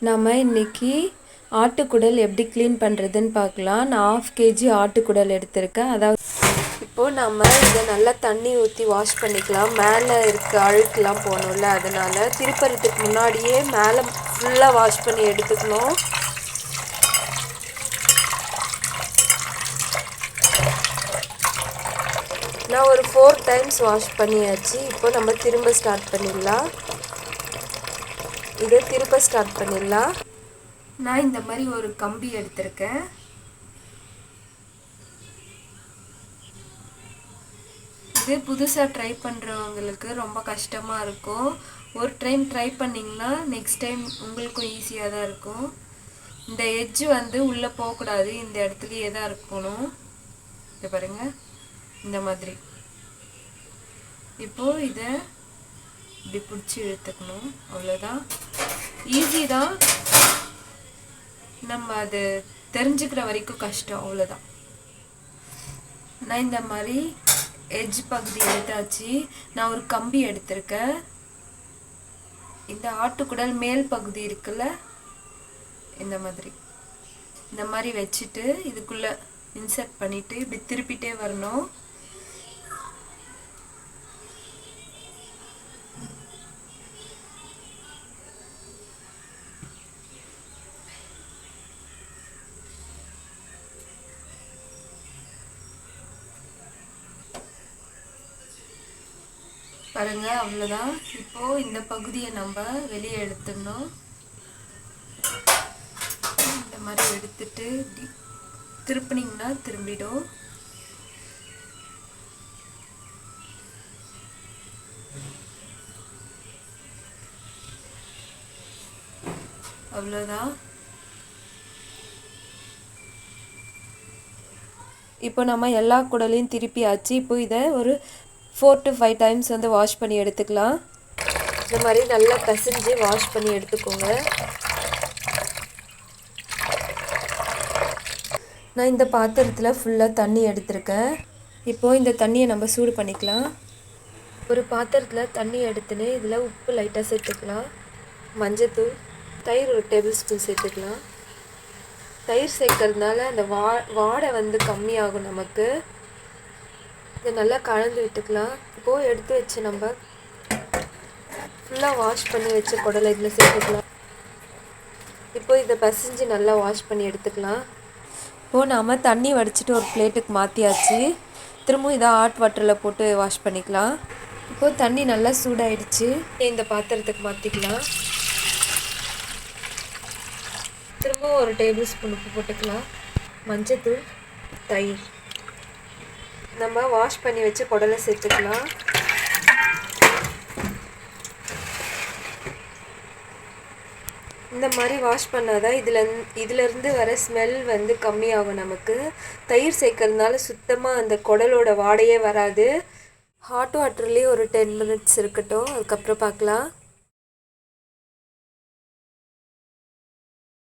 நம்ம இன்றைக்கி ஆட்டுக்குடல் எப்படி க்ளீன் பண்ணுறதுன்னு பார்க்கலாம். நான் 1/2 kg ஆட்டுக்குடல் எடுத்திருக்கேன். அதாவது இப்போது நம்ம இதை நல்லா தண்ணி ஊற்றி வாஷ் பண்ணிக்கலாம். மேலே இருக்க அழுக்கெலாம் போகணும்ல, அதனால் திருப்பறதுக்கு முன்னாடியே மேலே ஃபுல்லாக வாஷ் பண்ணி எடுத்துக்கணும். நான் ஒரு 4 times வாஷ் பண்ணியாச்சு. இப்போ நம்ம திரும்ப ஸ்டார்ட் பண்ணிடலாம். இதை திரும்ப ஸ்டார்ட் பண்ணிடலாம். நான் இந்த மாதிரி ஒரு கம்பி எடுத்திருக்கேன். இது புதுசாக ட்ரை பண்ணுறவங்களுக்கு ரொம்ப கஷ்டமாக இருக்கும். ஒரு டைம் ட்ரை பண்ணிங்கன்னா நெக்ஸ்ட் டைம் உங்களுக்கும் ஈஸியாக தான் இருக்கும். இந்த எட்ஜு வந்து உள்ளே போகக்கூடாது, இந்த இடத்துலையே தான் இருக்கணும். இதை பாருங்கள், இந்த மாதிரி. இப்போது இதை இப்படி பிடிச்சி இழுத்துக்கணும், அவ்வளோதான். ஈஸி தான், நம்ம அது தெரிஞ்சுக்கிற வரைக்கும் கஷ்டம், அவ்வளோதான். நான் இந்த மாதிரி எட்ஜ் பகுதி எடுத்தாச்சு. நான் ஒரு கம்பி எடுத்திருக்கேன். இந்த ஆட்டுக்குடல் மேல் பகுதி இருக்குல்ல, இந்த மாதிரி வச்சுட்டு இதுக்குள்ளே இன்சர்ட் பண்ணிவிட்டு இப்படி திருப்பிட்டே வரணும். பாருங்க, அவ்வளோதான். இப்போது இந்த பகுதியை நம்ம வெளியே எடுத்துடணும். இந்த மாதிரி எடுத்துட்டு திருப்பினீங்கன்னா திரும்பிடும். அவ்வளோதான். இப்போ நம்ம எல்லா குடலையும் திருப்பியாச்சு. இப்போ இதை ஒரு 4 to 5 times வந்து வாஷ் பண்ணி எடுத்துக்கலாம். இந்த மாதிரி நல்லா பிசைஞ்சு வாஷ் பண்ணி எடுத்துக்கோங்க. நான் இந்த பாத்திரத்தில் ஃபுல்லாக தண்ணி எடுத்திருக்கேன். இப்போது இந்த தண்ணியை நம்ம சூடு பண்ணிக்கலாம். ஒரு பாத்திரத்தில் தண்ணி எடுத்துன்னு இதில் உப்பு லைட்டாக சேர்த்துக்கலாம், மஞ்சத்தூள், தயிர் 1 tablespoon சேர்த்துக்கலாம். தயிர் சேர்க்கறதுனால அந்த வாடை வந்து கம்மியாகும் நமக்கு. இதை நல்லா கலந்து விட்டுக்கலாம். இப்போது எடுத்து வச்சு நம்ம ஃபுல்லாக வாஷ் பண்ணி வச்ச குடலை இதில் சேர்த்துக்கலாம். இப்போது இதை பசைஞ்சு நல்லா வாஷ் பண்ணி எடுத்துக்கலாம். இப்போது நாம் தண்ணி வடிச்சிட்டு ஒரு பிளேட்டுக்கு மாற்றியாச்சு. திரும்பவும் இதை ஹாட் வாட்டரில் போட்டு வாஷ் பண்ணிக்கலாம். இப்போது தண்ணி நல்லா சூடாயிடுச்சு. இந்த பாத்திரத்துக்கு மாற்றிக்கலாம். திரும்பவும் 1 tablespoon உப்பு போட்டுக்கலாம், மஞ்சத்தூள், தயிர். நம்ம வாஷ் பண்ணி வச்ச குடலை சேர்த்துக்கலாம். இந்த மாதிரி வாஷ் பண்ணாதான் இதிலேருந்து வர ஸ்மெல் வந்து கம்மியாகும் நமக்கு. தயிர் சேர்க்கறதுனால சுத்தமாக அந்த குடலோட வாடையே வராது. ஹாட் வாட்டர்லேயே ஒரு 10 minutes இருக்கட்டும், அதுக்கப்புறம் பார்க்கலாம்.